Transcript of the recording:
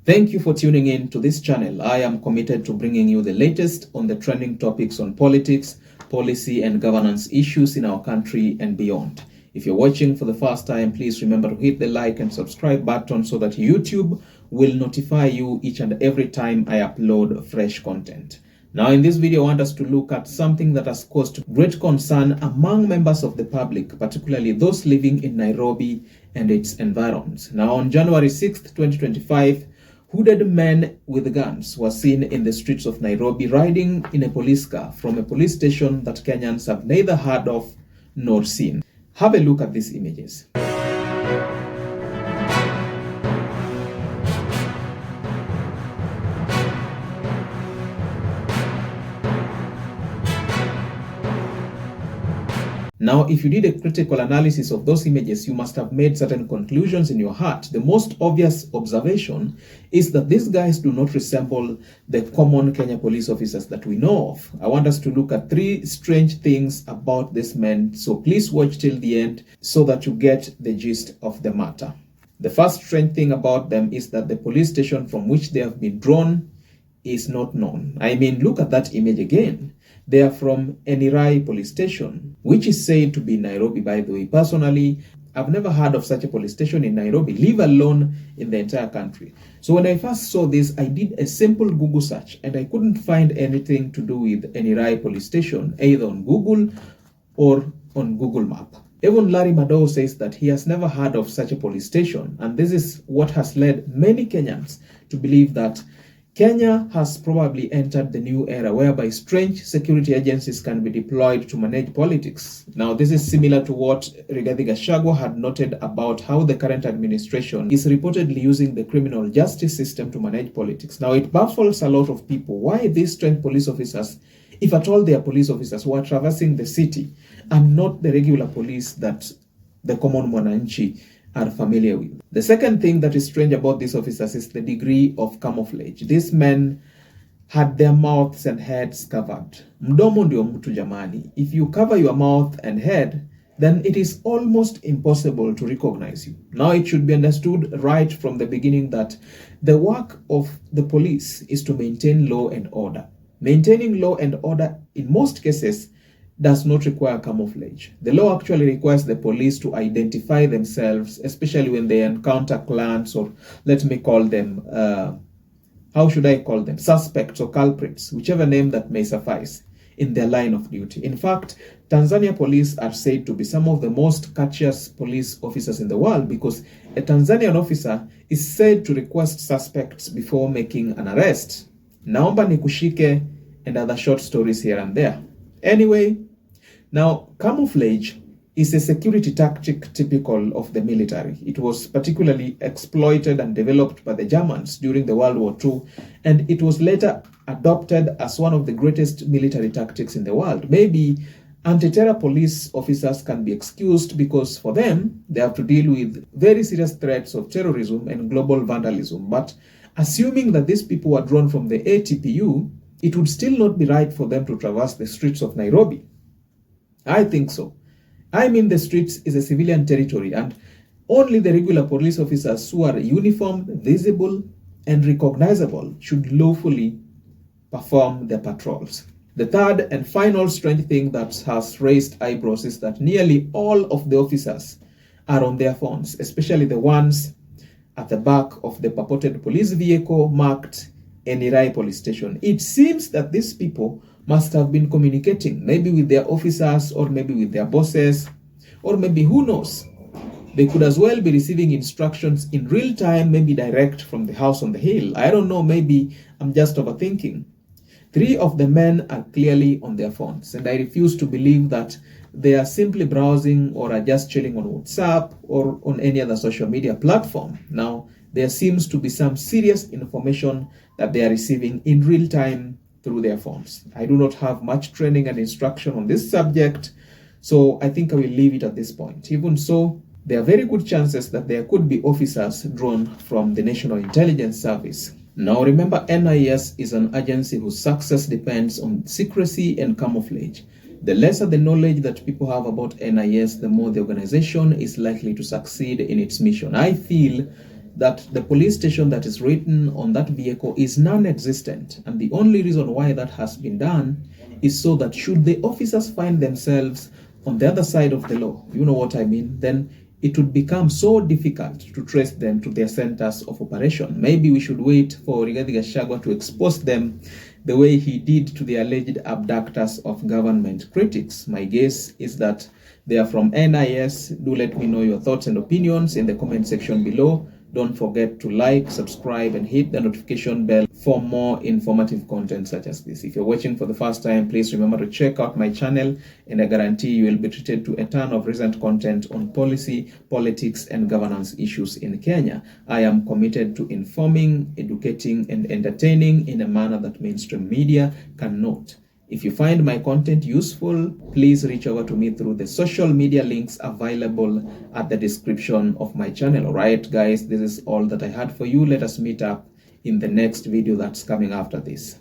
Thank you for tuning in to this channel. I am committed to bringing you the latest on the trending topics on politics, policy, and governance issues in our country and beyond. If you're watching for the first time, please remember to hit the like and subscribe button so that YouTube will notify you each and every time I upload fresh content. Now, in this video, I want us to look at something that has caused great concern among members of the public, particularly those living in Nairobi and its environs. Now, on January 6th, 2025, hooded men with guns were seen in the streets of Nairobi riding in a police car from a police station that Kenyans have neither heard of nor seen. Have a look at these images. Now, if you did a critical analysis of those images, you must have made certain conclusions in your heart. The most obvious observation is that these guys do not resemble the common Kenya police officers that we know of. I want us to look at three strange things about these men, so please watch till the end so that you get the gist of the matter. The first strange thing about them is that the police station from which they have been drawn is not known. I mean, look at that image again. They are from Enirai police station, which is said to be in Nairobi, by the way. Personally, I've never heard of such a police station in Nairobi, leave alone in the entire country. So when I first saw this, I did a simple Google search and I couldn't find anything to do with Enirai police station, either on Google or on Google Map. Even Larry Madowo says that he has never heard of such a police station, and this is what has led many Kenyans to believe that Kenya has probably entered the new era whereby strange security agencies can be deployed to manage politics. Now, this is similar to what Rigathi Gachagua had noted about how the current administration is reportedly using the criminal justice system to manage politics. Now, it baffles a lot of people why these strange police officers, if at all they are police officers who are traversing the city and not the regular police that the common mwananchi are familiar with. The second thing that is strange about these officers is the degree of camouflage. These men had their mouths and heads covered. Mdomo ndio mtu jamani. If you cover your mouth and head, then it is almost impossible to recognize you. Now, it should be understood right from the beginning that the work of the police is to maintain law and order. Maintaining law and order, in most cases, does not require camouflage. The law actually requires the police to identify themselves, especially when they encounter clans, or let me call them, how should I call them? Suspects or culprits, whichever name that may suffice, in their line of duty. In fact, Tanzania Police are said to be some of the most courteous police officers in the world because a Tanzanian officer is said to request suspects before making an arrest. Naomba nikushike, and other short stories here and there. Anyway, now camouflage is a security tactic typical of the military. It was particularly exploited and developed by the Germans during the World War II, and it was later adopted as one of the greatest military tactics in the world. Maybe anti-terror police officers can be excused because for them, they have to deal with very serious threats of terrorism and global vandalism. But assuming that these people were drawn from the ATPU, it would still not be right for them to traverse the streets of Nairobi. I think so. I mean, the streets is a civilian territory, and only the regular police officers who are uniformed, visible, and recognizable should lawfully perform their patrols. The third and final strange thing that has raised eyebrows is that nearly all of the officers are on their phones, especially the ones at the back of the purported police vehicle marked Enirai police station. It seems that these people must have been communicating, maybe with their officers or maybe with their bosses, or maybe, who knows, they could as well be receiving instructions in real time, maybe direct from the house on the hill. I don't know, maybe I'm just overthinking. Three of the men are clearly on their phones, and I refuse to believe that they are simply browsing or are just chilling on WhatsApp or on any other social media platform. Now, there seems to be some serious information that they are receiving in real time through their phones. I do not have much training and instruction on this subject, so I think I will leave it at this point. Even so, there are very good chances that there could be officers drawn from the National Intelligence Service. Now remember, NIS is an agency whose success depends on secrecy and camouflage. The lesser the knowledge that people have about NIS, the more the organization is likely to succeed in its mission. I feel that the police station that is written on that vehicle is non-existent. And the only reason why that has been done is so that should the officers find themselves on the other side of the law, you know what I mean, then it would become so difficult to trace them to their centers of operation. Maybe we should wait for Rigathi Gachagua to expose them the way he did to the alleged abductors of government critics. My guess is that they are from NIS. Do let me know your thoughts and opinions in the comment section below. Don't forget to like, subscribe, and hit the notification bell for more informative content such as this. If you're watching for the first time, please remember to check out my channel, and I guarantee you will be treated to a ton of recent content on policy, politics, and governance issues in Kenya. I am committed to informing, educating, and entertaining in a manner that mainstream media cannot. If you find my content useful, please reach over to me through the social media links available at the description of my channel. All right, guys, this is all that I had for you. Let us meet up in the next video that's coming after this.